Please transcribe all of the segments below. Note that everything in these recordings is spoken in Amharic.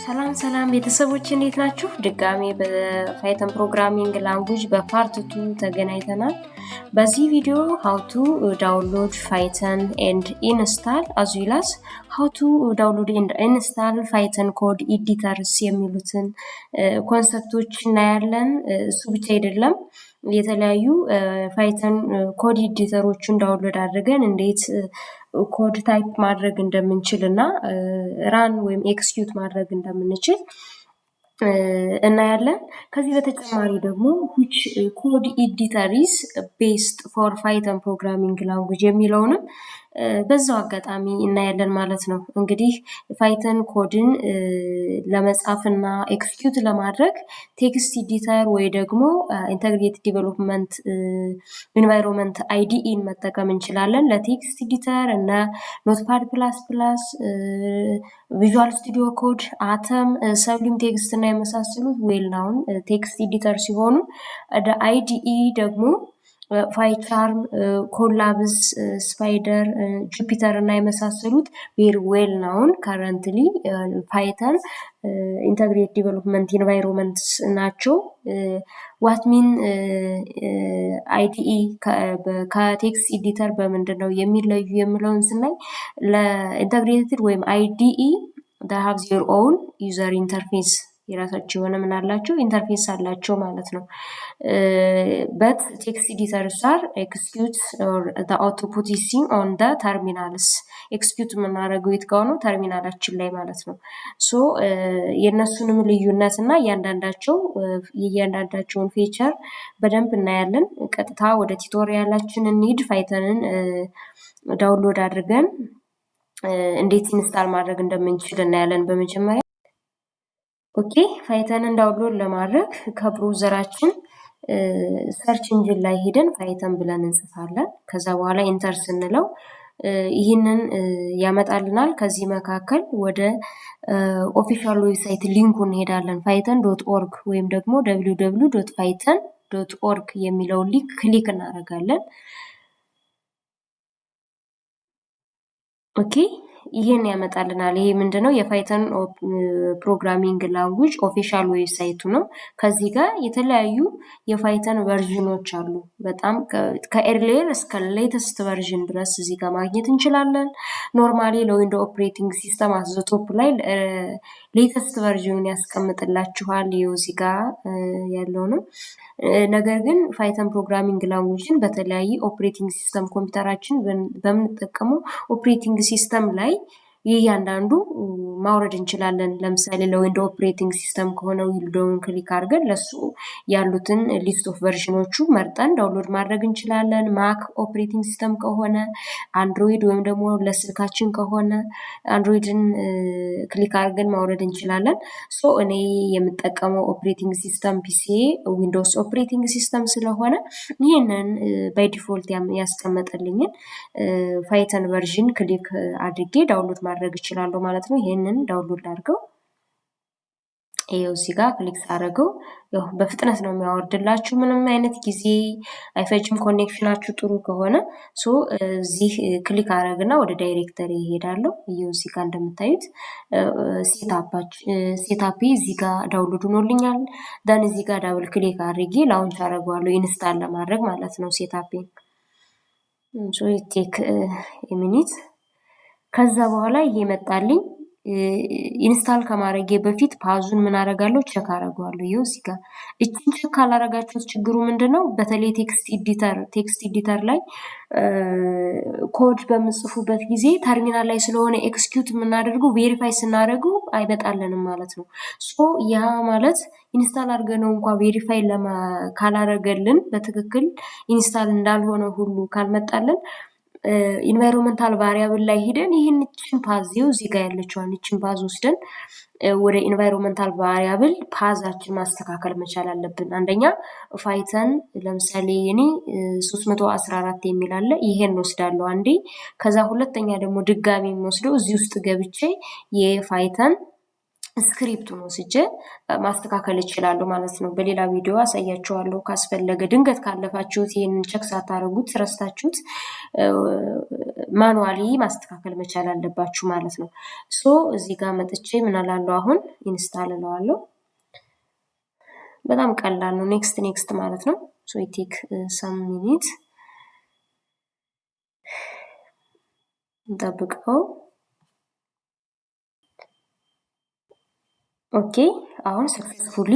ሰላም ቤተሰቦች እንዴት ናችሁ? ድጋሜ በፓይተን ፕሮግራሚንግ ላንጉጅ በፓርት 2 ተገናኝተናል። በዚህ ቪዲዮ how to download Python and install as well as how to download and install Python code editors የሚሉትን ኮንሰፕቶች እናያለን። እሱ ብቻ አይደለም የተለያዩ ፓይተን ኮድ ኤዲተሮችን ዳውንሎድ አድርገን እንዴት ኮድ ታይፕ ማድረግ እንደምንችልና ራን ወይም ኤክስኪዩት ማድረግ እንደምንችል እናያለን። ከዚህ በተጨማሪ ደግሞ which code editor is best for Python programming language የሚለውንም በዛው አጋጣሚ እናያለን ማለት ነው። እንግዲህ ፓይተን ኮድን ለመጻፍና ኤክስኪዩት ለማድረግ ቴክስት ኤዲተር ወይ ደግሞ ኢንተግሬትድ ዲቨሎፕመንት ኢንቫይሮንመንት አይዲኢን መጠቀም እንችላለን። ለቴክስት ኤዲተር እና ኖትፓድ ፕላስ ፕላስ፣ ቪዥዋል ስቱዲዮ ኮድ፣ አተም፣ ሰብሊም ቴክስት እና የመሳሰሉት ዌል ናውን ቴክስት ኤዲተር ሲሆኑ አይዲኢ ደግሞ ፓይቻርም፣ ኮላብስ፣ ስፓይደር፣ ጁፒተር እና የመሳሰሉት ቬሪ ዌል ናውን ከረንትሊ ፓይተን ኢንተግሬት ዲቨሎፕመንት ኢንቫይሮንመንትስ ናቸው። ዋት ሚን አይዲኢ ከቴክስት ኤዲተር በምንድን ነው የሚለዩ የሚለውን ስናይ ለኢንተግሬትድ ወይም አይዲኢ they have their own user interface የራሳቸው የሆነ ምን አላቸው ኢንተርፌስ አላቸው ማለት ነው። but text editors are execute or the output is seen on the terminals execute የምናደርገው የት ጋር ነው ተርሚናላችን ላይ ማለት ነው። ሶ የነሱንም ልዩነትና እያንዳንዳቸውን ፊቸር በደንብ እናያለን። ቀጥታ ወደ ቱቶሪያላችን እንሂድ። ፓይተንን ዳውንሎድ አድርገን እንዴት ኢንስታል ማድረግ እንደምንችል እናያለን። በመጀመሪያ ኦኬ ፓይተንን ዳውንሎድ ለማድረግ ከብራውዘራችን ሰርች ኢንጂን ላይ ሄደን ፓይተን ብለን እንጽፋለን። ከዛ በኋላ ኢንተር ስንለው ይህንን ያመጣልናል። ከዚህ መካከል ወደ ኦፊሻል ዌብሳይት ሊንኩን እንሄዳለን python.org ወይም ደግሞ www.python.org የሚለውን ሊንክ ክሊክ እናደርጋለን። ኦኬ ይሄን ያመጣልናል። ይሄ ምንድነው የፓይተን ፕሮግራሚንግ ላንጉጅ ኦፊሻል ዌብሳይቱ ነው። ከዚህ ጋር የተለያዩ የፓይተን ቨርዥኖች አሉ። በጣም ከኤርሊየር እስከ ሌተስት ቨርዥን ድረስ እዚህ ጋር ማግኘት እንችላለን። ኖርማሊ ለዊንዶው ኦፕሬቲንግ ሲስተም አዝ ቶፕ ላይ ሌተስት ቨርዥኑን ያስቀምጥላችኋል። ይኸው እዚህ ጋር ያለው ነው። ነገር ግን ፓይተን ፕሮግራሚንግ ላንጉጅን በተለያየ ኦፕሬቲንግ ሲስተም ኮምፒውተራችን በምንጠቀመው ኦፕሬቲንግ ሲስተም ላይ እያንዳንዱ ማውረድ እንችላለን። ለምሳሌ ለዊንዶው ኦፕሬቲንግ ሲስተም ከሆነ ዊንዶውን ክሊክ አድርገን ለሱ ያሉትን ሊስት ኦፍ ቨርዥኖቹ መርጠን ዳውንሎድ ማድረግ እንችላለን። ማክ ኦፕሬቲንግ ሲስተም ከሆነ አንድሮይድ ወይም ደግሞ ለስልካችን ከሆነ አንድሮይድን ክሊክ አድርገን ማውረድ እንችላለን። ሶ እኔ የምጠቀመው ኦፕሬቲንግ ሲስተም ፒሲ ዊንዶውስ ኦፕሬቲንግ ሲስተም ስለሆነ ይህንን ባይ ዲፎልት ያስቀመጠልኝን ፓይተን ቨርዥን ክሊክ አድርጌ ዳውንሎድ ማድረግ እችላለሁ ማለት ነው። ይሄንን ዳውንሎድ አድርገው ይሄው እዚህ ጋር ክሊክ አድርገው ያው በፍጥነት ነው የሚያወርድላችሁ። ምንም አይነት ጊዜ አይፈጅም ኮኔክሽናችሁ ጥሩ ከሆነ። ሶ እዚህ ክሊክ አደረግና ወደ ዳይሬክተሪ ይሄዳለሁ። ይሄው እዚህ ጋር እንደምታዩት ሴታፕ እዚህ ጋር ዳውንሎድ ሆኖልኛል። ዳን እዚህ ጋር ዳብል ክሊክ አድርጌ ላውንች አደርገዋለሁ ኢንስታል ለማድረግ ማለት ነው ሴታፕን። ሶ ቴክ ሚኒት ከዛ በኋላ ይሄ መጣልኝ። ኢንስታል ከማድረጌ በፊት ፓዙን ምን አደርጋለሁ ቼክ አደርጋለሁ። ይሄው እዚህ ጋር እቺን ቼክ ካላደረጋችሁት ችግሩ ምንድነው በተለይ ቴክስት ኤዲተር ላይ ኮድ በምጽፉበት ጊዜ ተርሚናል ላይ ስለሆነ ኤክስኪዩት የምናደርገው ቬሪፋይ ስናደርገው አይመጣልንም ማለት ነው። ሶ ያ ማለት ኢንስታል አድርገነው እንኳን ቬሪፋይ ካላረገልን በትክክል ኢንስታል እንዳልሆነ ሁሉ ካልመጣልን ኢንቫይሮንመንታል ቫሪያብል ላይ ሄደን ይህንን ፓዚው እዚህ ጋር ያለችዋን ይችን ፓዝ ወስደን ወደ ኢንቫይሮንመንታል ቫሪያብል ፓዛችን ማስተካከል መቻል አለብን። አንደኛ ፓይተን ለምሳሌ እኔ 314 የሚል አለ ይሄን ወስዳለሁ አንዴ። ከዛ ሁለተኛ ደግሞ ድጋሚ ወስደው እዚህ ውስጥ ገብቼ የፓይተን ስክሪፕቱን ወስጄ ማስተካከል ይችላል ማለት ነው። በሌላ ቪዲዮ አሳያችኋለሁ። ካስፈለገ ድንገት ካለፋችሁት ይሄንን ቼክ ሳታረጉት ረስታችሁት ማኑዋሊ ማስተካከል መቻል አለባችሁ ማለት ነው። ሶ እዚህ ጋር መጥቼ ምን አላለሁ አሁን ኢንስታል እለዋለሁ። በጣም ቀላል ነው። ኔክስት ማለት ነው። ሶ ኢት ቴክ ሰም ሚኒት እንጠብቀው። ኦኬ አሁን ሰክሰስፉሊ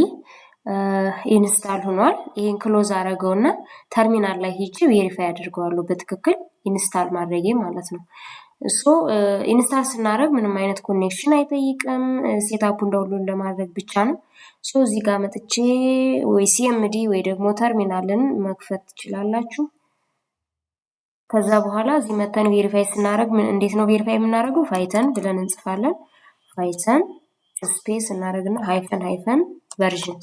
ኢንስታል ሆኗል። ይሄን ክሎዝ አደረገውና ተርሚናል ላይ ሄጄ ቬሪፋይ አድርገዋለሁ በትክክል ኢንስታል ማድረጌ ማለት ነው። ሶ ኢንስታል ስናደርግ ምንም አይነት ኮኔክሽን አይጠይቅም። ሴታፑን ዳውንሎድ ለማድረግ ብቻ ነው። ሶ እዚህ ጋር መጥቼ ወይ ሲኤምዲ ወይ ደግሞ ተርሚናልን መክፈት ትችላላችሁ። ከዛ በኋላ እዚህ መተን ቬሪፋይ ስናደርግ እንዴት ነው ቬሪፋይ የምናደርገው? ፓይተን ብለን እንጽፋለን። ፓይተን ስፔስ እናደርግና ሃይፈን ቨርዥን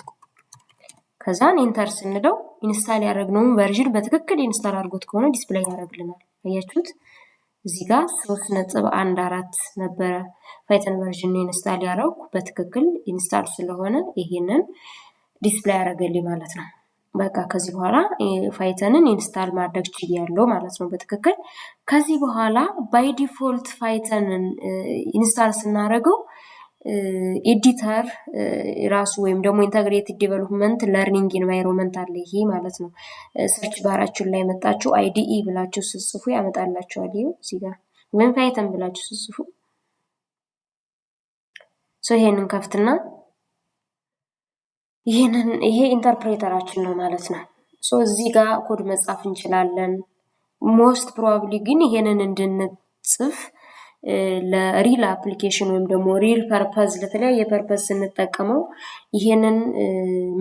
ከዛን ኢንተር ስንለው ኢንስታል ያደረግነውን ቨርዥን በትክክል ኢንስታል አድርጎት ከሆነ ዲስፕሌይ ያደርግልናል። አያችሁት? እዚህ ጋር 3.14 ነበረ ፓይተን ቨርዥን ኢንስታል ያደረኩ በትክክል ኢንስታል ስለሆነ ይሄንን ዲስፕሌይ ያደርገልኝ ማለት ነው። በቃ ከዚህ በኋላ ፓይተንን ኢንስታል ማድረግ ችያለሁ ማለት ነው በትክክል። ከዚህ በኋላ ባይ ዲፎልት ፓይተንን ኢንስታል ስናደርገው ኤዲተር ራሱ ወይም ደግሞ ኢንተግሬትድ ዴቨሎፕመንት ለርኒንግ ኢንቫይሮንመንት አለ ይሄ ማለት ነው። ሰርች ባራችን ላይ መጣችሁ አይዲኢ ብላችሁ ስትጽፉ ያመጣላችኋል። ይሄው እዚህ ጋር ወይም ፓይተን ብላችሁ ስትጽፉ ይሄንን ከፍትና ይሄ ኢንተርፕሬተራችን ነው ማለት ነው። እዚህ ጋር ኮድ መጻፍ እንችላለን። ሞስት ፕሮባብሊ ግን ይሄንን እንድንጽፍ ለሪል አፕሊኬሽን ወይም ደግሞ ሪል ፐርፐዝ ለተለያየ ፐርፐዝ ስንጠቀመው ይሄንን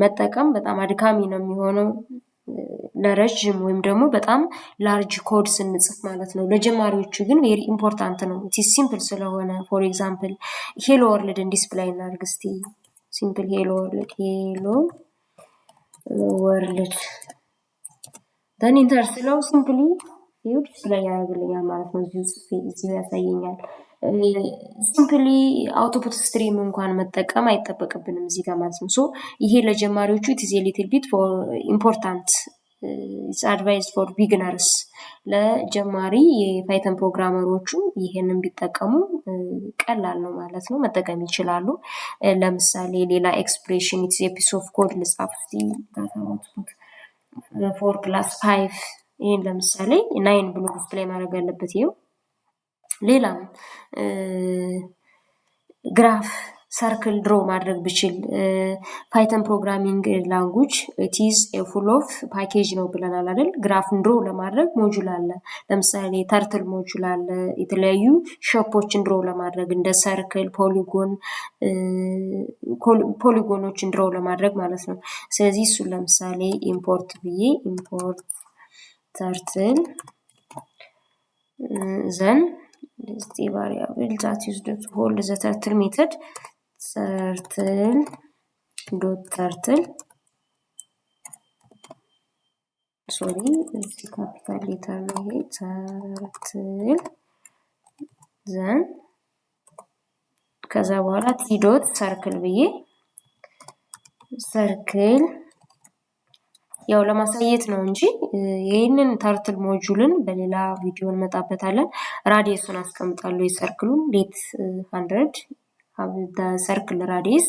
መጠቀም በጣም አድካሚ ነው የሚሆነው ለረጅም ወይም ደግሞ በጣም ላርጅ ኮድ ስንጽፍ ማለት ነው። ለጀማሪዎቹ ግን ቬሪ ኢምፖርታንት ነው። ኢት ሲምፕል ስለሆነ ፎር ኤግዛምፕል ሄሎ ወርልድን ዲስፕሌይ እናድርግ እስቲ። ሲምፕል ሄሎ ወርልድ ደን ኢንተር ስለው ሲምፕሊ ይኸው ዲስፕሌይ ያደርግልኛል ማለት ነው። እዚሁ ያሳየኛል። ሲምፕሊ አውቶፑት ስትሪም እንኳን መጠቀም አይጠበቅብንም እዚህ ጋር ማለት ነው። ይሄ ለጀማሪዎቹ ኢት ኢዝ ኤ ሊትል ቢት ፎር ኢምፖርታንት ኢትስ አድቫይስ ፎር ቢግነርስ። ለጀማሪ የፓይተን ፕሮግራመሮቹ ይሄንን ቢጠቀሙ ቀላል ነው ማለት ነው፣ መጠቀም ይችላሉ። ለምሳሌ ሌላ ኤክስፕሬሽን ኢትስ ኤ ፒስ ኦፍ ኮድ ልጻፍ እስቲ 4+5 ይሄን ለምሳሌ 9 ብሎ ዲስፕሌይ ማድረግ ያለበት ይሄው። ሌላም ግራፍ ሰርክል ድሮ ማድረግ ብችል ፓይተን ፕሮግራሚንግ ላንጉጅ ኢት ኢዝ ኤ ፉል ኦፍ ፓኬጅ ነው ብለናል አይደል? ግራፍን ድሮ ለማድረግ ሞጁል አለ። ለምሳሌ ተርትል ሞጁል አለ። የተለያዩ ሼፖችን ድሮ ለማድረግ እንደ ሰርክል፣ ፖሊጎኖችን ድሮ ለማድረግ ማለት ነው። ስለዚህ እሱን ለምሳሌ ኢምፖርት ብዬ ኢምፖርት ተርትል ዘን the variable that is to hold the turtle method turtle sorry እዚህ ካፒታል ሌተር ነው ይሄ turtle then ከዛ በኋላ t.circle ብዬ ሰርክል ያው ለማሳየት ነው እንጂ ይሄንን ተርትል ሞጁልን በሌላ ቪዲዮ እንመጣበታለን። ራዲየሱን አስቀምጣለሁ የሰርክሉን ሌት 100 have the circle radius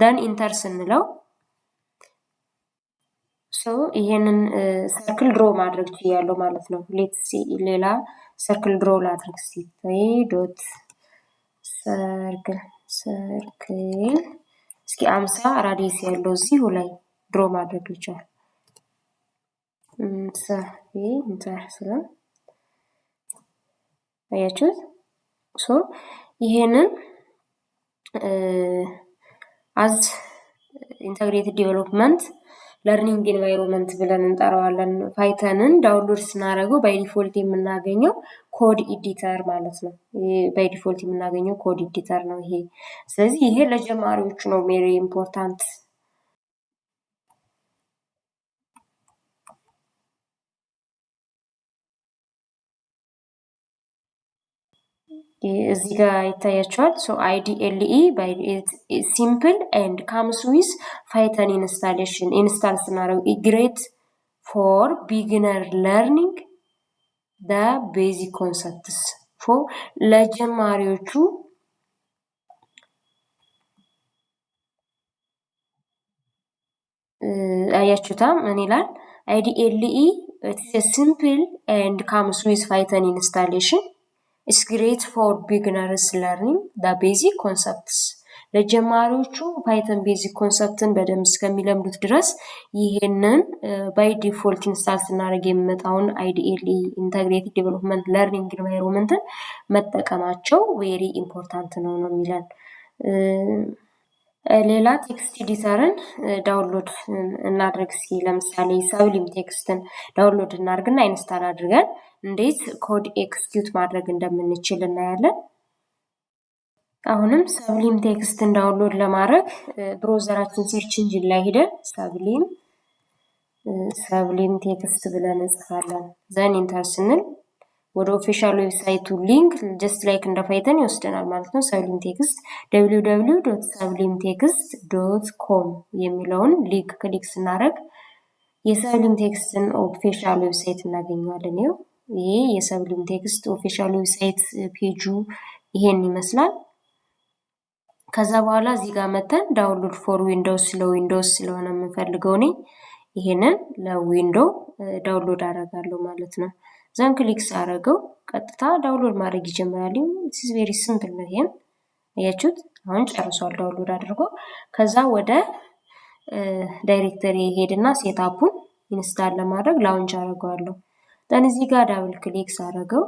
then enter ስንለው ይሄንን ሰርክል ድሮ ማድረግ ይችላል ማለት ነው። ሌትስ ሌላ ሰርክል ድሮ ላድርግ እስቲ ዶት ሰርክል እስኪ 50 ራዲየስ ያለው እዚሁ ላይ ድሮ ማድረግ ይቻላል። ኢንተር ስለ አያችሁት? ይሄንን አዝ ኢንተግሬትድ ዴቨሎፕመንት ለርኒንግ ኢንቫይሮንመንት ብለን እንጠራዋለን። ፓይተንን ዳውንሎድ ስናደርገው ባይ ዲፎልት የምናገኘው ኮድ ኤዲተር ማለት ነው። ባይ ዲፎልት የምናገኘው ኮድ ኤዲተር ነው ይሄ። ስለዚህ ይሄ ለጀማሪዎቹ ነው ሜሪ ኢምፖርታንት። እዚህ ጋር ይታያቸዋል። IDLE by simple and comes with Python installation. ኢንስታል ስናደርግ great for beginner learning the basic concepts for ለጀማሪዎቹ አያችሁታ ምን ይላል? IDLE it is a simple and comes with Python installation. It's great for beginners learning the basic concepts. ለጀማሪዎቹ ፓይተን ቤዚክ ኮንሰፕትን በደንብ እስከሚለምዱት ድረስ ይሄንን ባይ ዲፎልት ኢንስታል ስናደርግ የሚመጣውን IDLE ኢንተግሬትድ ዴቨሎፕመንት ለርኒንግ ኢንቫይሮንመንትን መጠቀማቸው ቬሪ ኢምፖርታንት ነው የሚለን። ሌላ ቴክስት ኤዲተርን ዳውንሎድ እናድርግ። እስኪ ለምሳሌ ሰብሊም ቴክስትን ዳውንሎድ እናድርግና ኢንስታል አድርገን እንዴት ኮድ ኤክስኪዩት ማድረግ እንደምንችል እናያለን። አሁንም ሰብሊም ቴክስትን ዳውንሎድ ለማድረግ ብሮዘራችን ሰርች ኢንጂን ላይ ሄደን ሰብሊም ቴክስት ብለን እንጽፋለን። ዘን ኢንተር ስንል ወደ ኦፊሻል ዌብሳይቱ ሊንክ ጀስት ላይክ እንደ ፓይተን ይወስደናል ማለት ነው። ሰብሊም ቴክስት www.sublimtext.com የሚለውን ሊንክ ክሊክ ስናደርግ የሰብሊም ቴክስትን ኦፊሻል ዌብሳይት እናገኘዋለን። ይሄ የሰብሊም ቴክስት ኦፊሻል ዌብሳይት ፔጁ ይሄን ይመስላል። ከዛ በኋላ እዚህ ጋር መተን ዳውንሎድ ፎር ዊንዶውስ ለዊንዶውስ ስለሆነ የምፈልገው እኔ ይሄንን ለዊንዶ ዳውንሎድ አደርጋለሁ ማለት ነው። ዘን ክሊክ ሳደርገው ቀጥታ ዳውንሎድ ማድረግ ይጀምራል። this is very simple ነው። ይሄን አያችሁት? አሁን ጨርሷል ዳውንሎድ አድርጎ። ከዛ ወደ ዳይሬክተሪ ሄድና ሴትአፑን ኢንስታል ለማድረግ ላውንች አደርገዋለሁ። ዘን እዚህ ጋር ዳብል ክሊክ ሳደርገው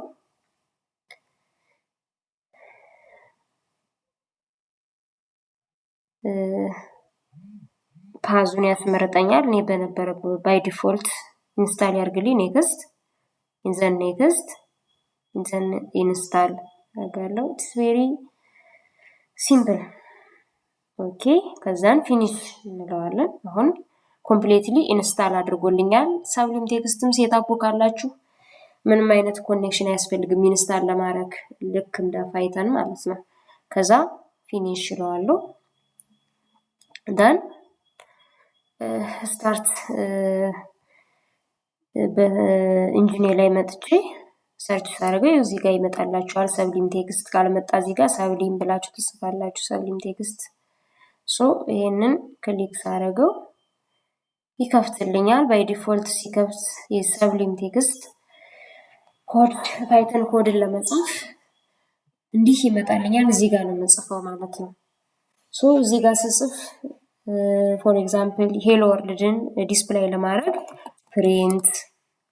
ፓዙን ያስመርጠኛል። እኔ በነበረው ባይ ዲፎልት ኢንስታል ያርግልኝ ኔክስት ኢንስታል አደርጋለሁ። ኢትስ ቬሪ ሲምፕል ኦኬ። ከዛን ፊኒሽ እንለዋለን። አሁን ኮምፕሊትሊ ኢንስታል አድርጎልኛል። ሰብሊም ቴክስትም ሴትአፑ ካላችሁ ምንም አይነት ኮኔክሽን አያስፈልግም ኢንስታል ለማድረግ ልክ እንደ ፓይተን ማለት ነው። ከዛ ፊኒሽ እለዋለሁ። ደን ስታርት በኢንጂኔ ላይ መጥቼ ሰርች ሳደርገው እዚህ ጋር ይመጣላችኋል። ሰብሊም ቴክስት ካልመጣ እዚህ ጋር ሰብሊም ብላችሁ ትጽፋላችሁ። ሰብሊም ቴክስት ይሄንን ክሊክ ሳደርገው ይከፍትልኛል። ባይ ዲፎልት ሲከፍት የሰብሊም ቴክስት ኮድ ፓይተን ኮድን ለመጻፍ እንዲህ ይመጣልኛል። እዚህ ጋር ነው የምጽፈው ማለት ነው። እዚህ ጋር ስጽፍ ፎር ኤግዛምፕል ሄሎ ወርልድን ዲስፕሌይ ለማድረግ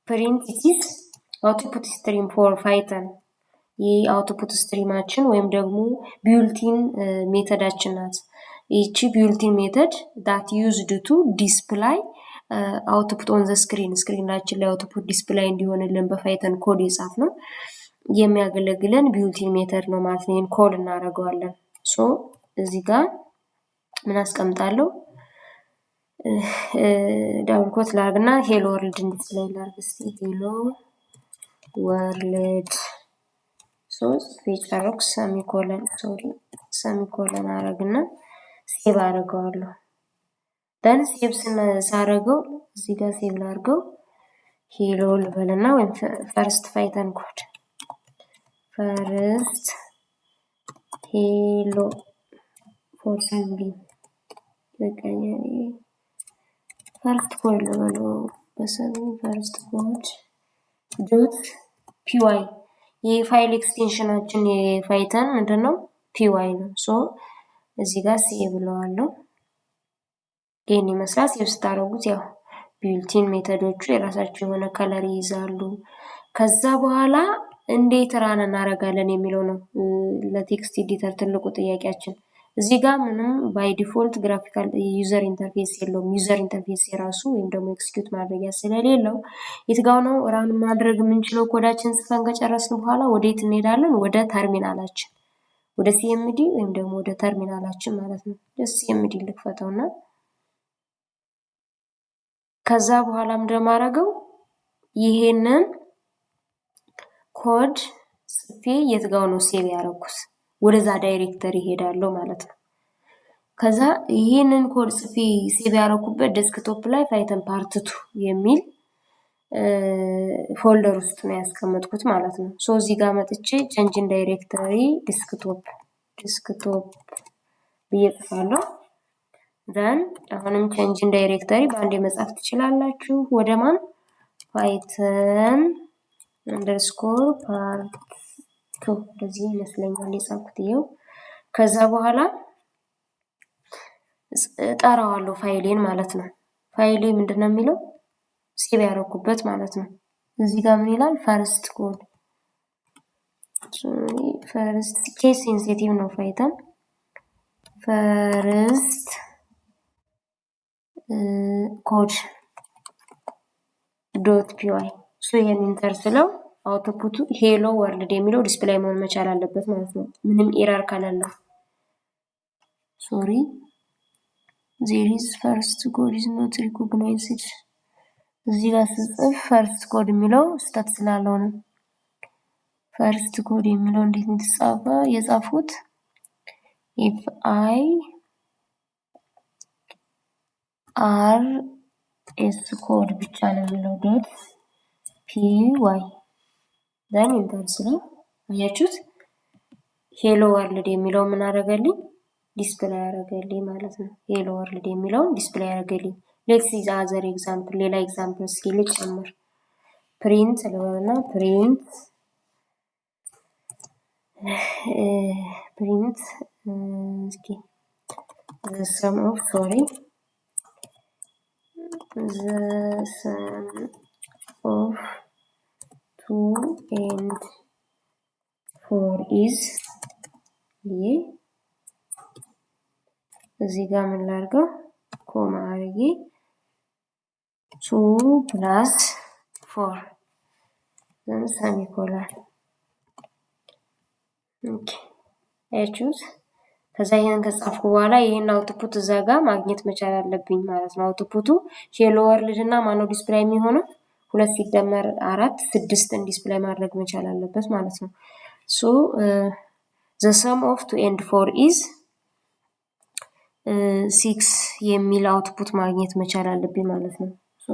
ፕሪንት ኢት አውትፑት ስትሪም ፎር ፓይተን ይህ አውትፑት ስትሪማችን ወይም ደግሞ ቢውልቲን ሜተዳችን ናት። ይቺ ቢውልቲን ሜተድ ዳት ዩዝድ ቱ ዲስፕላይ አውትፑት ኦን ዘ ስክሪናችን ላይ አውትፑት ዲስፕላይ እንዲሆንልን በፓይተን ኮድ የጻፍ ነው የሚያገለግለን ቢውልቲን ሜተድ ነው ማለት ነው። ይሄን ኮድ እናደርገዋለን። እዚህ ጋር ምን አስቀምጣለሁ? ዳብል ኮት ላርግና ሄሎ ወርልድ ዲስፕሌይ ላርግ። እስቲ ሄሎ ወርልድ ፊቸር ሰሚኮለን አረግና ሴቭ አረገዋለሁ። ደን ሴቭ ሳረገው እዚህ ጋር ሴቭ ላርገው ሄሎ ልበልና ወይም ፈርስት ፓይተን ኮድ ፈርስት ሄሎ ፎር ሰብሊም በቀኝ ፈርስት ኮድ ልበለው በሰብሊም ፈርስት ኮድ ዶት ፒዋይ የፋይል ኤክስቴንሽናችን የፓይተን ምንድነው? ፒዋይ ነው። እዚህ ጋር ሴቭ ብለዋለሁ። ይሄን ይመስላል። ሴቭ ስታደርጉት ያው ቢልቲን ሜተዶቹ የራሳቸው የሆነ ከለር ይይዛሉ። ከዛ በኋላ እንዴት ራን እናደርጋለን የሚለው ነው ለቴክስት ኤዲተር ትልቁ ጥያቄያችን። እዚህ ጋር ምንም ባይ ዲፎልት ግራፊካል ዩዘር ኢንተርፌስ የለውም። ዩዘር ኢንተርፌስ የራሱ ወይም ደግሞ ኤክስኪዩት ማድረጊያ ስለሌለው የትጋው ነው ራን ማድረግ የምንችለው? ኮዳችን ጽፈን ከጨረስን በኋላ ወዴት እንሄዳለን? ወደ ተርሚናላችን፣ ወደ ሲኤምዲ ወይም ደግሞ ወደ ተርሚናላችን ማለት ነው። ሲኤምዲ ልክፈተውና ከዛ በኋላ እንደማረገው ይሄንን ኮድ ጽፌ የትጋው ነው ሴቭ ያደረኩት ወደዛ ዳይሬክተሪ ሄዳለሁ ማለት ነው። ከዛ ይሄንን ኮድ ጽፌ ሴቭ ያደረኩበት ዴስክቶፕ ላይ ፓይተን ፓርት 2 የሚል ፎልደር ውስጥ ነው ያስቀመጥኩት ማለት ነው። ሶ እዚህ ጋር መጥቼ ቼንጅን ዳይሬክተሪ ዲስክቶፕ ብዬ ጽፋለሁ። ዘን አሁንም ቼንጅን ዳይሬክተሪ በአንዴ መጻፍ ትችላላችሁ። ወደ ማን ፓይተን አንደርስኮር ፓርት 2 እንደዚህ ይመስለኛል የጻፍኩት ይኸው። ከዛ በኋላ እጠራዋለሁ ፋይሌን ማለት ነው። ፋይሌ ምንድነው የሚለው ሴቭ ያደረኩበት ማለት ነው። እዚህ ጋር ምን ይላል ፈርስት ኮድ ፈርስት ኬስ ሴንሲቲቭ ነው ፓይተን ፈርስት ኮድ ዶት ፒዋይ ሶ ይሄን ኢንተር ስለው አውትፑቱ ሄሎ ወርልድ የሚለው ዲስፕሌይ መሆን መቻል አለበት ማለት ነው። ምንም ኤረር ካላለው ሶሪ there is first code is not recognized እዚህ ጋር ስጽፍ ፈርስት ኮድ የሚለው ስህተት ስላለው ነው። ፈርስት ኮድ የሚለው እንዴት ነው የተጻፈው? የጻፉት if I r s ኮድ ብቻ ነው የሚለው ዶት py then ኢንተር ስለው አያችሁት ሄሎ ወርልድ የሚለው ምን አደረገልኝ? ዲስፕሌይ አደረገልኝ ማለት ነው። ሄሎ ወርልድ የሚለውን ዲስፕሌይ አደረገልኝ። ሌትስ ሲ አዘር ኤግዛምፕል ሌላ ኤግዛምፕል እስኪ ልጨምር። ፕሪንት ለሆነና ፕሪንት እስኪ the sum of the sum of 2 and 4 is እዚህ ጋር ምን ላድርገው ኮማ አድርጌ 2 plus 4 then semicolon ኦኬ አያችሁት። ከዛ ይሄን ከጻፍኩ በኋላ ይሄን አውትፑት እዛ ጋር ማግኘት መቻል አለብኝ ማለት ነው። አውትፑቱ ሄሎ ወርልድ እና ማነው ዲስፕሌይ የሚሆነው 2 ሲደመር 4 6ን ዲስፕሌይ ማድረግ መቻል አለበት ማለት ነው። ሶ the sum of 2 and 4 is 6 የሚል አውትፑት ማግኘት መቻል አለብኝ ማለት ነው። ሶ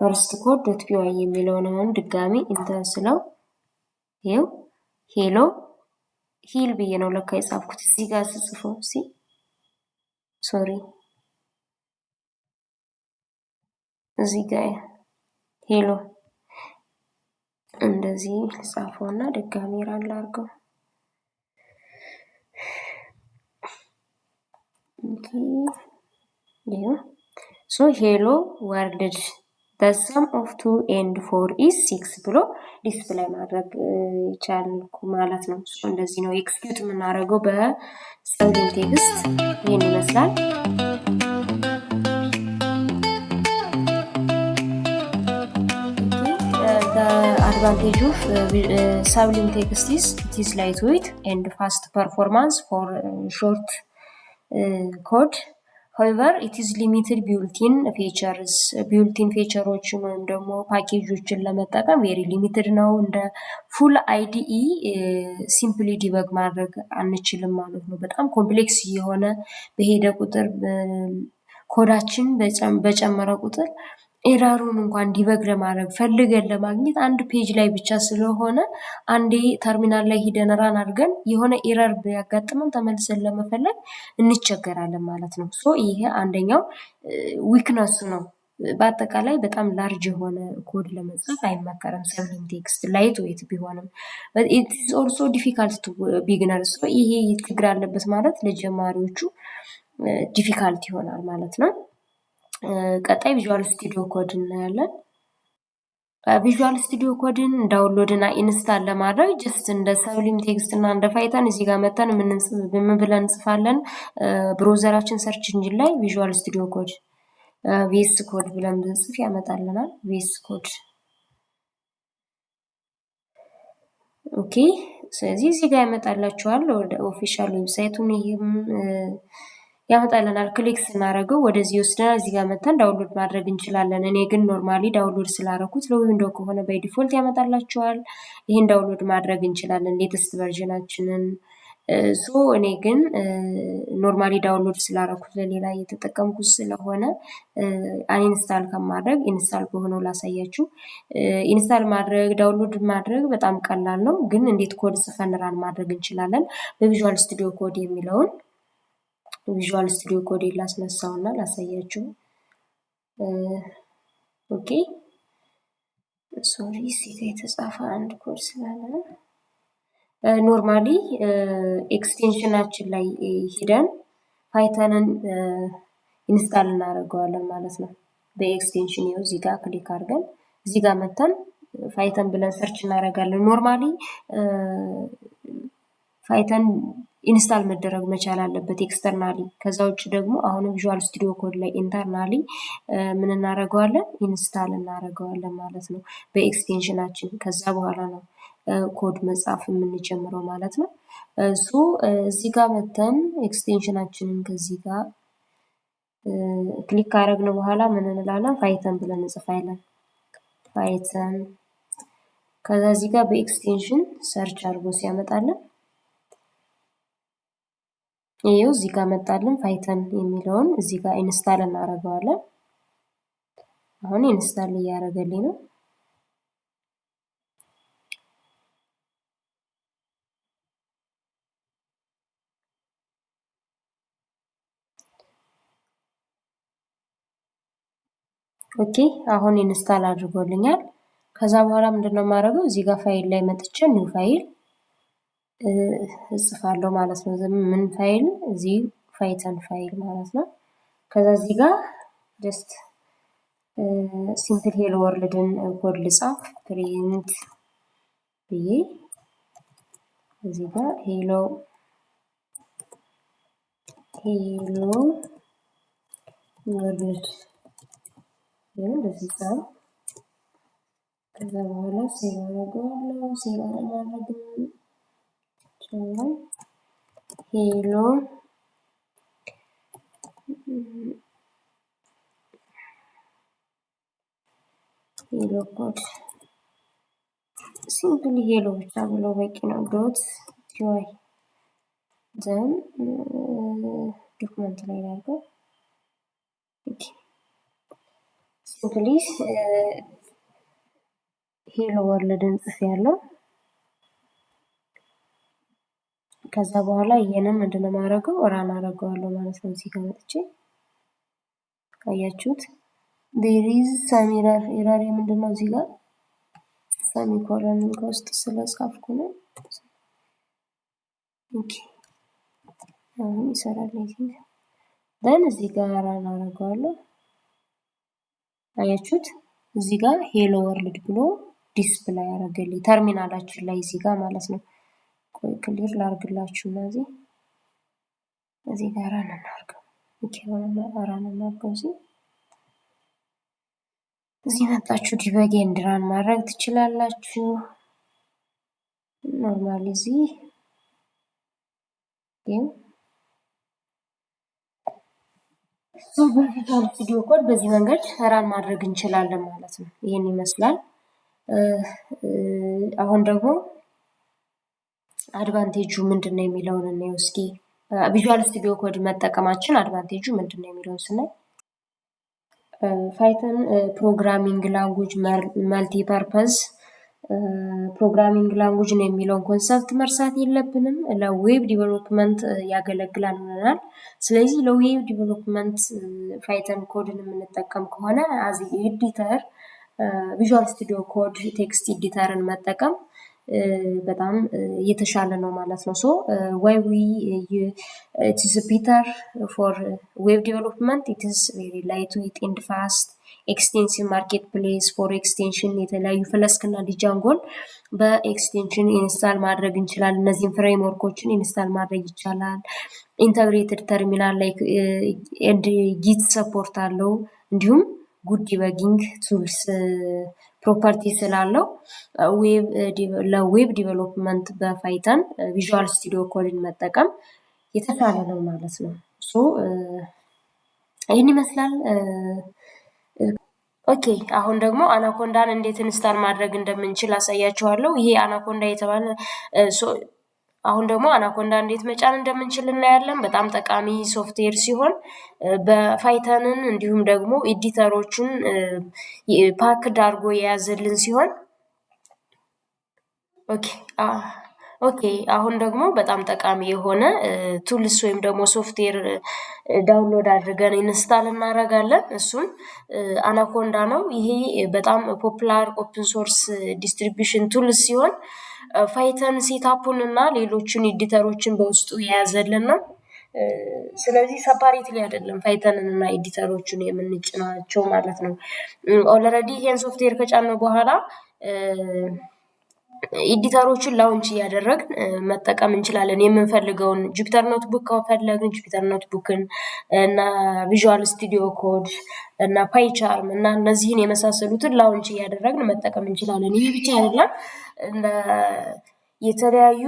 ፈርስት ኮድ ዶት py የሚለውን አሁን ድጋሚ ኢንተር ስለው ይሄው ሄሎ ሂል ብዬ ነው ለካ የጻፍኩት እዚህ ጋር ስጽፈው ሶሪ እዚህ ጋር ሄሎ እንደዚህ ልጻፈውና ድጋሚ ራን ላድርገው። ኦኬ ሶ ሄሎ ወርልድ the sum of 2 and 4 is 6 ብሎ ዲስፕሌይ ማድረግ ይቻላል ማለት ነው። እንደዚህ ነው ኤክስኪዩት የምናደርገው በሰብሊም ቴክስት ይሄን ይመስላል። the advantage of Sublime Text is it is lightweight and fast performance for short code. however it is limited built-in features built-in featureዎችን ወይም ደግሞ ፓኬጆችን ለመጠቀም ቬሪ ሊሚትድ ነው። እንደ ፉል አይዲኢ ሲምፕሊ ዲበግ ማድረግ አንችልም ማለት ነው። በጣም ኮምፕሌክስ የሆነ በሄደ ቁጥር ኮዳችን በጨመረ ቁጥር ኤረሩን እንኳን ዲበግ ለማድረግ ፈልገን ለማግኘት አንድ ፔጅ ላይ ብቻ ስለሆነ አንዴ ተርሚናል ላይ ሂደን ራን አድርገን የሆነ ኤረር ቢያጋጥመን ተመልሰን ለመፈለግ እንቸገራለን ማለት ነው። ሶ ይሄ አንደኛው ዊክነስ ነው። በአጠቃላይ በጣም ላርጅ የሆነ ኮድ ለመጻፍ አይመከርም። ሰብሊም ቴክስት ላይት ዌት ቢሆንም it is also difficult to beginners ሶ ይሄ ችግር አለበት ማለት ለጀማሪዎቹ ዲፊካልት ይሆናል ማለት ነው። ቀጣይ ቪዥዋል ስቱዲዮ ኮድ እናያለን። ቪዥዋል ስቱዲዮ ኮድን ዳውንሎድ እና ኢንስታል ለማድረግ ጀስት እንደ ሰብሊም ቴክስት እና እንደ ፓይተን እዚህ ጋር መተን ምን ብለን እንጽፋለን? ብሮዘራችን ሰርች ኢንጂን ላይ ቪዥዋል ስቱዲዮ ኮድ ቪኤስ ኮድ ብለን ብንጽፍ ያመጣልናል። ቪኤስ ኮድ ኦኬ። ስለዚህ እዚህ ጋር ያመጣላችኋል ወደ ኦፊሻል ዌብሳይቱን ይሄም ያመጣልናል። ክሊክ ስናደርገው ወደዚህ ወስደናል። እዚህ ጋር መተን ዳውንሎድ ማድረግ እንችላለን። እኔ ግን ኖርማሊ ዳውንሎድ ስላደረኩት ለዊንዶው ከሆነ ባይ ዲፎልት ያመጣላችኋል። ይሄን ዳውንሎድ ማድረግ እንችላለን ሌተስት ቨርዥናችንን ሶ እኔ ግን ኖርማሊ ዳውንሎድ ስላደረኩት ለሌላ እየተጠቀምኩት ስለሆነ አንኢንስታል ከማድረግ ኢንስታል በሆነው ላሳያችሁ። ኢንስታል ማድረግ ዳውንሎድ ማድረግ በጣም ቀላል ነው፣ ግን እንዴት ኮድ ጽፈን ራን ማድረግ እንችላለን? በቪዥዋል ስቱዲዮ ኮድ የሚለውን ቪዥዋል ስቱዲዮ ኮድ ላስነሳውና ላሳያችሁ። ኦኬ ሶሪ እዚህ ጋ የተጻፈ አንድ ኮድ ስላለ ኖርማሊ ኤክስቴንሽናችን ላይ ሄደን ፓይተንን ኢንስታል እናደርገዋለን ማለት ነው። በኤክስቴንሽን ይኸው እዚህ ጋር ክሊክ አድርገን እዚህ ጋር መተን ፓይተን ብለን ሰርች እናደርጋለን። ኖርማሊ ፓይተን ኢንስታል መደረግ መቻል አለበት ኤክስተርናሊ። ከዛ ውጭ ደግሞ አሁንም ቪዥዋል ስቱዲዮ ኮድ ላይ ኢንተርናሊ ምን እናደርገዋለን? ኢንስታል እናደርገዋለን ማለት ነው በኤክስቴንሽናችን። ከዛ በኋላ ነው ኮድ መጻፍ የምንጀምረው ማለት ነው። ሶ እዚህ ጋር መተን ኤክስቴንሽናችንን ከዚህ ጋር ክሊክ ካደረግን በኋላ ምን እንላለን? ፓይተን ብለን እንጽፋለን። ፓይተን ከዛ እዚህ ጋር በኤክስቴንሽን ሰርች አድርጎ ሲያመጣልን ይሄው እዚህ ጋር መጣልን። ፓይተን የሚለውን እዚህ ጋር ኢንስታል እናደርገዋለን። አሁን ኢንስታል እያደረገልኝ ነው። ኦኬ አሁን ኢንስታል አድርጎልኛል። ከዛ በኋላ ምንድነው የማደርገው? እዚህ ጋር ፋይል ላይ መጥቼ ኒው ፋይል እጽፋለሁ ማለት ነው። ምን ፋይል? እዚህ ፓይተን ፋይል ማለት ነው። ከዛ እዚህ ጋር ጀስት ሲምፕል ሄሎ ወርልድን ኮድ ልጻፍ ፕሪንት ብዬ እዚህ ጋር ሄሎ ወርልድ እንደዚህ ጻፍ። ከዛ በኋላ ሴቭ አደርገዋለሁ። ሴቭ አደርጋለሁ ሄሎ ኮድ ሲምፕሊ ሄሎ ብቻ ብሎ በቂ ነው። ዶት ጆይ ዘን ዶክመንት ላይ ላድርገው። ሲምፕሊ ሄሎ ወርልድን ጽፌያለሁ። ከዛ በኋላ ይሄንን ምንድነው የማደርገው? ራን አደርገዋለሁ ማለት ነው። እዚህ ጋር መጥቼ ካያችሁት there is some error ምንድነው እዚህ ጋር ሰሚኮሎን ከውስጥ ስለጻፍኩ ነው። ኦኬ አሁን ይሰራል። ደን እዚህ ጋር ራን አደርገዋለሁ። አያችሁት? እዚህ ጋር ሄሎ ወርልድ ብሎ ዲስፕላይ ያደርግልኝ ተርሚናላችን ላይ እዚህ ጋር ማለት ነው። ቆይ ክሊር ላድርግላችሁ እና እዚህ ጋር ራን እናድርገው። ኦኬ ራን እናድርገው። እዚህ መጣችሁ ዲበግ ኤንድ ራን ማድረግ ትችላላችሁ። ኖርማሊ እዚህ በቪዥዋል ስቱዲዮ ኮድ በዚህ መንገድ ራን ማድረግ እንችላለን ማለት ነው። ይሄን ይመስላል። አሁን ደግሞ አድቫንቴጁ ምንድነው የሚለውን እናየው እስኪ። ቪዥዋል ስቱዲዮ ኮድ መጠቀማችን አድቫንቴጁ ምንድነው የሚለውን ስናይ ፓይተን ፕሮግራሚንግ ላንጉጅ መልቲ ፐርፐዝ ፕሮግራሚንግ ላንጉጅ ነው የሚለውን ኮንሰፕት መርሳት የለብንም። ለዌብ ዲቨሎፕመንት ያገለግላል ብለናል። ስለዚህ ለዌብ ዲቨሎፕመንት ፓይተን ኮድን የምንጠቀም ከሆነ አዚ ኤዲተር ቪዥዋል ስቱዲዮ ኮድ ቴክስት ኤዲተርን መጠቀም በጣም የተሻለ ነው ማለት ነው። ሶ ዋይ ዊ it is better for web development, it is very lightweight and fast, extensive marketplace for extension የተለያዩ ፍለስክ እና ዲጃንጎን በኤክስቴንሽን ኢንስታል ማድረግ እንችላለን። እነዚህን ፍሬምወርኮችን ኢንስታል ማድረግ ይቻላል። ኢንተግሬትድ ተርሚናል ላይ ኤንድ ጊት ሰፖርት አለው። እንዲሁም ጉድ ዲበጊንግ ቱልስ ፕሮፐርቲ ስላለው ለዌብ ዲቨሎፕመንት በፓይተን ቪዥዋል ስቱዲዮ ኮድን መጠቀም የተሻለ ነው ማለት ነው። ሶ ይህን ይመስላል። ኦኬ አሁን ደግሞ አናኮንዳን እንዴት ኢንስታል ማድረግ እንደምንችል አሳያችኋለሁ። ይሄ አናኮንዳ የተባለ አሁን ደግሞ አናኮንዳ እንዴት መጫን እንደምንችል እናያለን። በጣም ጠቃሚ ሶፍትዌር ሲሆን በፓይተንን እንዲሁም ደግሞ ኤዲተሮችን ፓክድ አድርጎ የያዘልን ሲሆን ኦኬ አሁን ደግሞ በጣም ጠቃሚ የሆነ ቱልስ ወይም ደግሞ ሶፍትዌር ዳውንሎድ አድርገን ኢንስታል እናደርጋለን። እሱም አናኮንዳ ነው። ይሄ በጣም ፖፑላር ኦፕን ሶርስ ዲስትሪቢዩሽን ቱልስ ሲሆን ፓይተን ሴታፑን እና ሌሎችን ኤዲተሮችን በውስጡ የያዘልን ነው። ስለዚህ ሰፓሬትሊ አይደለም ፓይተንን እና ኤዲተሮችን የምንጭናቸው ማለት ነው። ኦልሬዲ ይሄን ሶፍትዌር ከጫነው በኋላ ኤዲተሮችን ላውንች እያደረግን መጠቀም እንችላለን። የምንፈልገውን ጁፒተር ኖትቡክ ከፈለግን ጁፒተር ኖትቡክን እና ቪዥዋል ስቱዲዮ ኮድ እና ፓይቻርም እና እነዚህን የመሳሰሉትን ላውንች እያደረግን መጠቀም እንችላለን። ይህ ብቻ አይደለም፣ የተለያዩ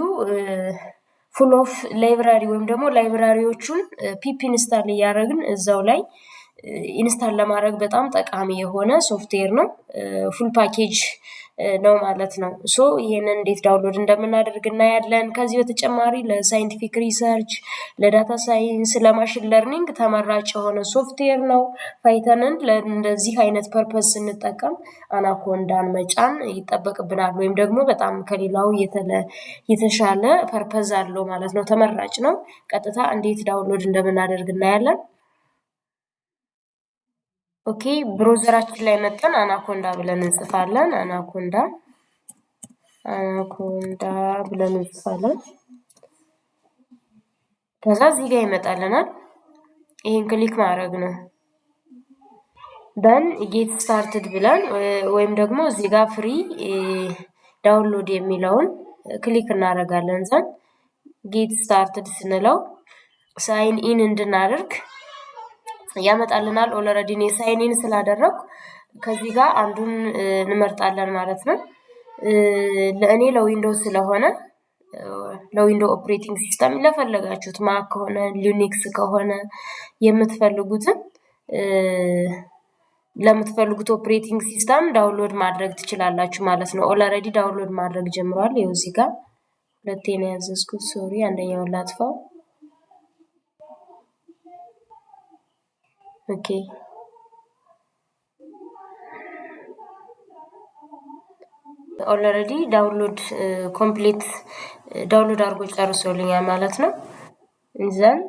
ፉል ኦፍ ላይብራሪ ወይም ደግሞ ላይብራሪዎቹን ፒፕ ኢንስታል እያደረግን እዛው ላይ ኢንስታል ለማድረግ በጣም ጠቃሚ የሆነ ሶፍትዌር ነው። ፉል ፓኬጅ ነው ማለት ነው። ሶ ይሄንን እንዴት ዳውንሎድ እንደምናደርግ እናያለን። ከዚህ በተጨማሪ ለሳይንቲፊክ ሪሰርች፣ ለዳታ ሳይንስ፣ ለማሽን ለርኒንግ ተመራጭ የሆነ ሶፍትዌር ነው። ፓይተንን ለእንደዚህ አይነት ፐርፐስ ስንጠቀም አናኮንዳን መጫን ይጠበቅብናል፣ ወይም ደግሞ በጣም ከሌላው የተሻለ ፐርፐዝ አለው ማለት ነው። ተመራጭ ነው። ቀጥታ እንዴት ዳውንሎድ እንደምናደርግ እናያለን። ኦኬ ብሮዘራችን ላይ መጠን አናኮንዳ ብለን እንጽፋለን። አናኮንዳ ብለን እንጽፋለን። ከዛ እዚህ ጋር ይመጣልናል። ይሄን ክሊክ ማድረግ ነው። ደን ጌት ስታርትድ ብለን ወይም ደግሞ እዚህ ጋር ፍሪ ዳውንሎድ የሚለውን ክሊክ እናደርጋለን። ዘን ጌት ስታርትድ ስንለው ሳይን ኢን እንድናደርግ ያመጣልናል። ኦልሬዲ እኔ ሳይን ኢን ስላደረኩ ከዚህ ጋር አንዱን እንመርጣለን ማለት ነው። ለእኔ ለዊንዶውስ ስለሆነ ለዊንዶው ኦፕሬቲንግ ሲስተም ለፈለጋችሁት ማክ ከሆነ ሊኒክስ ከሆነ የምትፈልጉትን ለምትፈልጉት ኦፕሬቲንግ ሲስተም ዳውንሎድ ማድረግ ትችላላችሁ ማለት ነው። ኦልሬዲ ዳውንሎድ ማድረግ ጀምሯል። ይኸው እዚህ ጋር ሁለቴ ነው ያዘዝኩት። ሶሪ አንደኛውን ላጥፋው። ኦኬ ኦልሬዲ ዳውንሎድ ኮምፕሊት ዳውንሎድ አድርጎ ጨርሶልኛል ማለት ነው። ዘን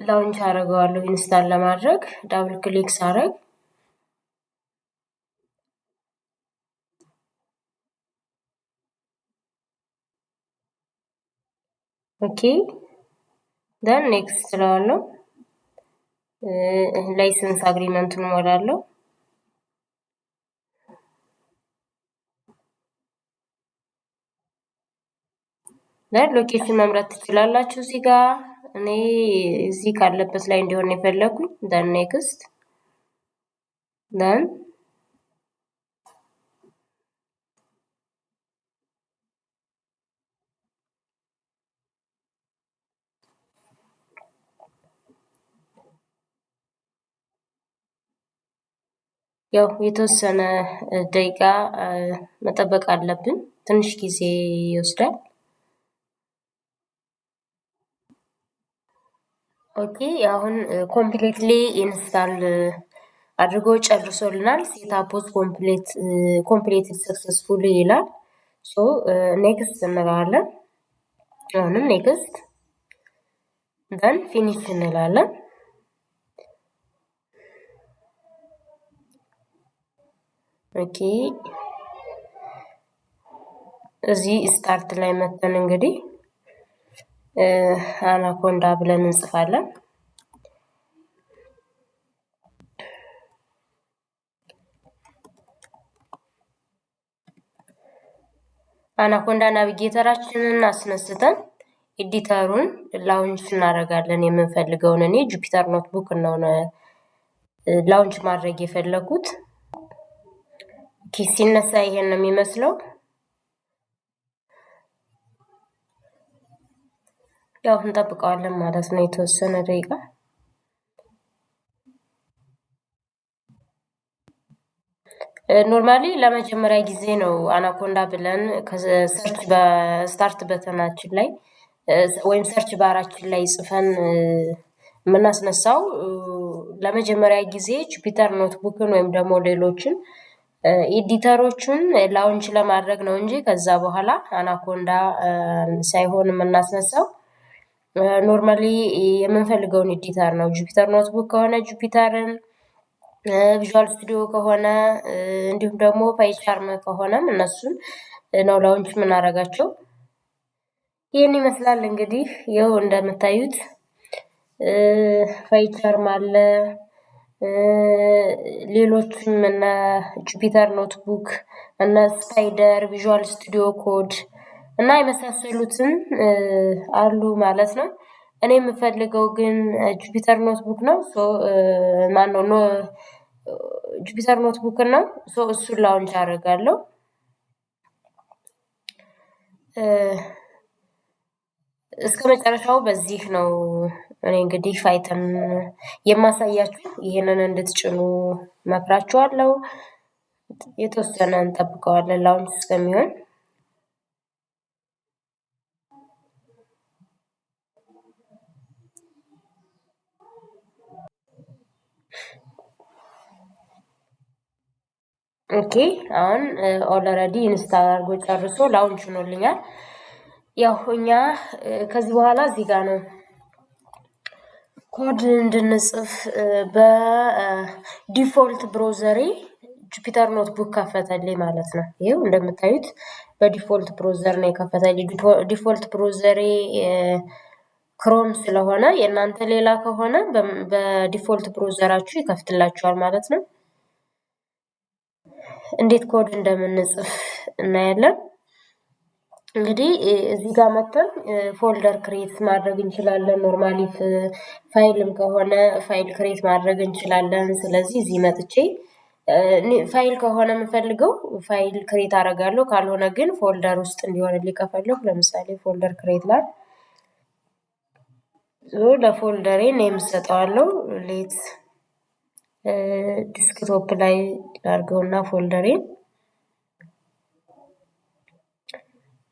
ላውንች አደርገዋለሁ ኢንስታል ለማድረግ ዳብል ክሊክ ሳደርግ ኦኬ ደን ኔክስት ስለዋለሁ ላይሰንስ አግሪመንቱን እሞላለሁ። ሎኬሽን መምረጥ ትችላላችሁ እዚህ ጋር። እኔ እዚህ ካለበት ላይ እንዲሆን የፈለኩኝ ደን ኔክስት ደን ያው የተወሰነ ደቂቃ መጠበቅ አለብን። ትንሽ ጊዜ ይወስዳል። ኦኬ አሁን ኮምፕሊትሊ ኢንስታል አድርጎ ጨርሶልናል። ሴታፕ ኮምፕሊት ሰክሰስፉሊ ይላል። ሶ ኔክስት እንለዋለን። አሁንም ኔክስት ደን ፊኒሽ እንላለን። ኦኬ እዚህ ስታርት ላይ መተን እንግዲህ አናኮንዳ ብለን እንጽፋለን። አናኮንዳ ናቪጌተራችንን አስነስተን ኤዲተሩን ላውንች እናደርጋለን። የምንፈልገውን እኔ ጁፒተር ኖትቡክ ነው ላውንች ማድረግ የፈለኩት። ሲነሳ ይሄን ነው የሚመስለው። ያው እንጠብቀዋለን ማለት ነው የተወሰነ ደቂቃ። ኖርማሊ ለመጀመሪያ ጊዜ ነው አናኮንዳ ብለን ሰርች በስታርት በተናችን ላይ ወይም ሰርች ባራችን ላይ ጽፈን የምናስነሳው። ለመጀመሪያ ጊዜ ጁፒተር ኖትቡክን ወይም ደግሞ ሌሎችን ኤዲተሮችን ላውንች ለማድረግ ነው እንጂ ከዛ በኋላ አናኮንዳ ሳይሆን የምናስነሳው ኖርማሊ የምንፈልገውን ኤዲተር ነው። ጁፒተር ኖትቡክ ከሆነ ጁፒተርን፣ ቪዥዋል ስቱዲዮ ከሆነ እንዲሁም ደግሞ ፓይቻርም ከሆነም እነሱን ነው ላውንች የምናደርጋቸው። ይህን ይመስላል እንግዲህ ይኸው እንደምታዩት ፓይቻርም አለ፣ ሌሎችም እነ ጁፒተር ኖትቡክ እነ ስፓይደር፣ ቪዥዋል ስቱዲዮ ኮድ እና የመሳሰሉትን አሉ ማለት ነው። እኔ የምፈልገው ግን ጁፒተር ኖትቡክ ነው። ማነው ጁፒተር ኖትቡክ ነው። እሱን ላውንች አደርጋለሁ። እስከ መጨረሻው በዚህ ነው እኔ እንግዲህ ፋይተን የማሳያችሁ። ይሄንን እንድትጭኑ መክራችኋለሁ። የተወሰነ እንጠብቀዋለን ላውንች እስከሚሆን። ኦኬ አሁን ኦልሬዲ ኢንስታል አድርጎ ጨርሶ ላውንች ሆኖልኛል። ያው እኛ ከዚህ በኋላ እዚህ ጋር ነው ኮድ እንድንጽፍ በዲፎልት ብሮዘሬ ጁፒተር ኖትቡክ ከፈተልኝ ማለት ነው። ይሄው እንደምታዩት በዲፎልት ብሮዘር ነው የከፈተልኝ። ዲፎልት ብሮዘሬ ክሮም ስለሆነ የእናንተ ሌላ ከሆነ በዲፎልት ብሮዘራችሁ ይከፍትላችኋል ማለት ነው። እንዴት ኮድ እንደምንጽፍ እናያለን። እንግዲህ እዚህ ጋር መጥተን ፎልደር ክሬት ማድረግ እንችላለን። ኖርማሊ ፋይልም ከሆነ ፋይል ክሬት ማድረግ እንችላለን። ስለዚህ እዚህ መጥቼ ፋይል ከሆነ የምፈልገው ፋይል ክሬት አደርጋለሁ። ካልሆነ ግን ፎልደር ውስጥ እንዲሆንልኝ ከፈለኩ ለምሳሌ ፎልደር ክሬት ላይ ለፎልደሬ ኔም ሰጠዋለሁ። ሌት ዲስክቶፕ ላይ ላድርገውና ፎልደሬን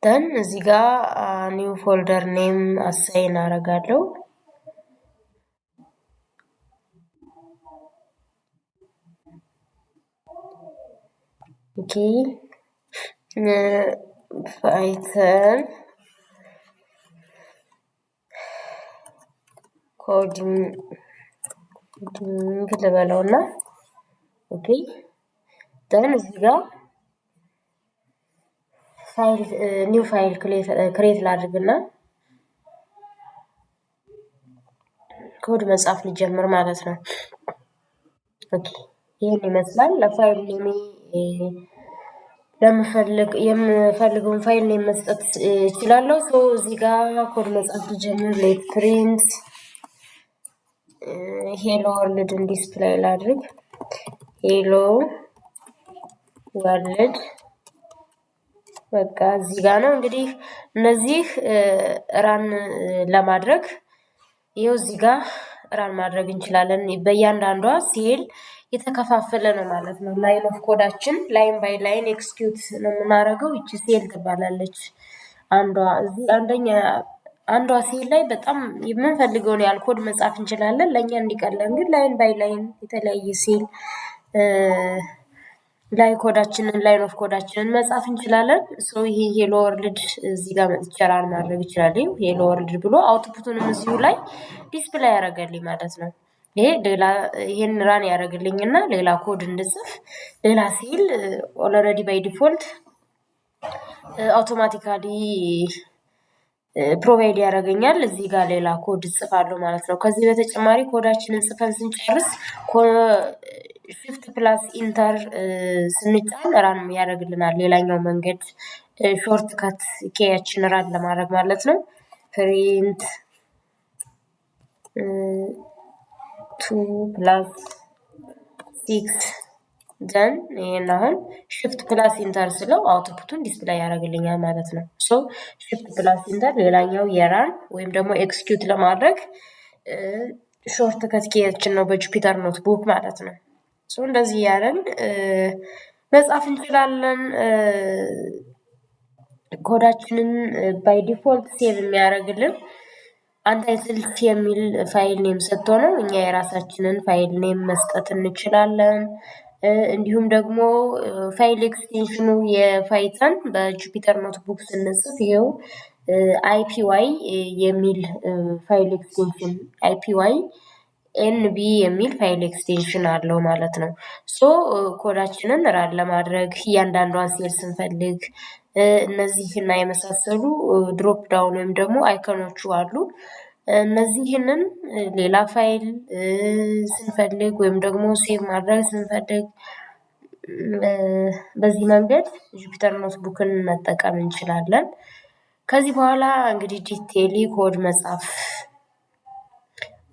ደን እዚህ ጋር ኒው ፎልደር ኔም አሳይን አደርጋለሁ። ኦኬ ፋይተን ኮዲንግ ልበለውና ኦኬ ደን እዚህ ጋር ፋይል ኒው ፋይል ክሬት ላድርግና ኮድ መጻፍ ልጀምር ማለት ነው። ኦኬ ይሄን ይመስላል። ለፋይል ኔም የምፈልገውን ፋይል ኔም መስጠት እችላለሁ። ሶ እዚህ ጋር ኮድ መጻፍ ልጀምር። ሌት ፕሪንት ሄሎ ወርልድን ዲስፕሌይ ላድርግ። ሄሎ ወርልድ በቃ እዚህ ጋር ነው እንግዲህ እነዚህ ራን ለማድረግ ይኸው እዚህ ጋር ራን ማድረግ እንችላለን። በእያንዳንዷ ሴል የተከፋፈለ ነው ማለት ነው። ላይን ኦፍ ኮዳችን ላይን ባይ ላይን ኤክስኪዩት ነው የምናደርገው። ይቺ ሴል ትባላለች። አንዷ ሴል ላይ በጣም የምንፈልገውን ያህል ኮድ መጻፍ እንችላለን። ለእኛ እንዲቀለን ግን ላይን ባይ ላይን የተለያየ ሴል ላይ ኮዳችንን ላይን ኦፍ ኮዳችንን መጻፍ እንችላለን። ይሄ ሄሎ ወርልድ እዚህ ጋር መጥቼ ራን ማድረግ ይችላል። ሄሎ ወርልድ ብሎ አውትፑቱንም እዚሁ ላይ ዲስፕሌይ ያደርገልኝ ማለት ነው። ይሄን ራን ያደርግልኝና ሌላ ኮድ እንድጽፍ ሌላ ሴል ኦልሬዲ ባይ ዲፎልት አውቶማቲካሊ ፕሮቫይድ ያደርገኛል። እዚህ ጋር ሌላ ኮድ እጽፋለሁ ማለት ነው። ከዚህ በተጨማሪ ኮዳችንን ጽፈን ስንጨርስ ሽፍት ፕላስ ኢንተር ስንጫን ራን ያደርግልናል። ሌላኛው መንገድ ሾርት ካት ኬያችን ራን ለማድረግ ማለት ነው። ፕሪንት 2+6 ደን ይሄን አሁን ሽፍት ፕላስ ኢንተር ስለው አውትፑቱን ዲስፕሌይ ያደርግልኛል ማለት ነው። ሽፍት ፕላስ ኢንተር ሌላኛው የራን ወይም ደግሞ ኤክስኪዩት ለማድረግ ሾርት ከት ኬያችን ነው በጁፒተር ኖትቡክ ማለት ነው። እንደዚህ ያለን መጻፍ እንችላለን። ኮዳችንን ባይ ዲፎልት ሴቭ የሚያደርግልን አንታይትልድ የሚል ፋይል ኔም ሰጥቶ ነው። እኛ የራሳችንን ፋይል ኔም መስጠት እንችላለን። እንዲሁም ደግሞ ፋይል ኤክስቴንሽኑ የፓይተን በጁፒተር ኖትቡክ ስንጽፍ ይሄው አይፒዋይ የሚል ፋይል ኤክስቴንሽን አይፒዋይ ኤንቢ የሚል ፋይል ኤክስቴንሽን አለው ማለት ነው። ሶ ኮዳችንን ራን ለማድረግ እያንዳንዷን ሴል ስንፈልግ እነዚህና የመሳሰሉ ድሮፕ ዳውን ወይም ደግሞ አይኮኖቹ አሉ። እነዚህንን ሌላ ፋይል ስንፈልግ ወይም ደግሞ ሴቭ ማድረግ ስንፈልግ በዚህ መንገድ ጁፒተር ኖትቡክን መጠቀም እንችላለን። ከዚህ በኋላ እንግዲህ ዲቴይሊ ኮድ መጻፍ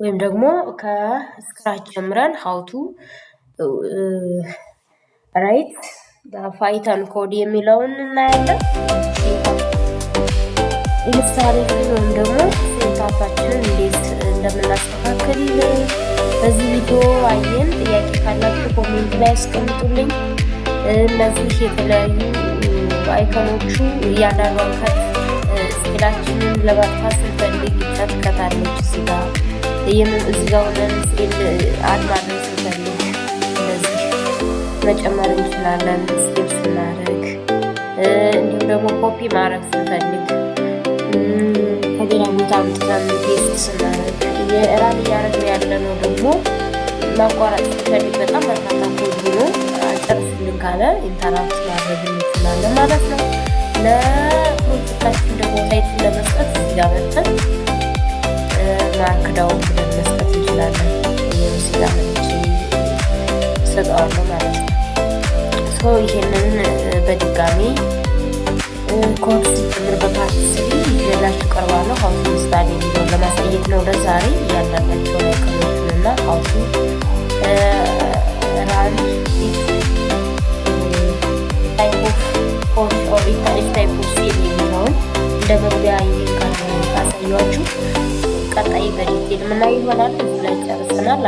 ወይም ደግሞ ከስክራች ጀምረን ሀውቱ ራይት ፓይተን ኮድ የሚለውን እናያለን። ኢንስታሌሽን ወይም ደግሞ ሴታፓችንን እንዴት እንደምናስተካክል በዚህ ቪዲዮ አየን። ጥያቄ ካላችሁ ኮሜንት ላይ አስቀምጡልኝ። እነዚህ የተለያዩ አይኮኖቹ እያንዳንዷን ከት ስኬላችንን ለማጥፋት ስንፈልግ ይጨጥቀታለች እዚህ ጋር ሆነን ስኬል አድ ማድረግ ስንፈልግ እንደዚህ መጨመር እንችላለን። ስኬል ስናደርግ እንዲሁም ደግሞ ኮፒ ማድረግ ስንፈልግ ከሌላ ቦታ አምጥተን ፔስት ስናደርግ የራን እያደረግን ያለ ነው። ደግሞ ማቋረጥ ስንፈልግ በጣም በርካታ ኮድ ሆኖ አጨርስልን ካለ ኢንተራክት ማድረግ እንችላለን ማለት ነው። ለፕሮጀክታችን ደግሞ ታይትል ለመስጠት እዚህ ጋር መጥተን ማርክ ዳውን ብለን መስጠት እንችላለን። እዚህ ጋር ሰጠዋለሁ ማለት ነው። ሶ ይሄንን በድጋሚ ኮርስ ጀምር በፓርት 3 ይዤላችሁ ቀርባለሁ። ሀውቱ ስታዲ የሚለውን ለማሳየት ነው ለዛሬ እያንዳንዳቸው አይኮኖችንና ሀውቱ ራን ታይፕ ኦፍ ኮርስ ኦር ታይፕ ኦፍ ሴል የሚለውን እንደ መግቢያ ካሳያችሁ ቀጣይ በዲቴል ምናይ ይሆናል። እዚህ ላይ ጨርሰናል።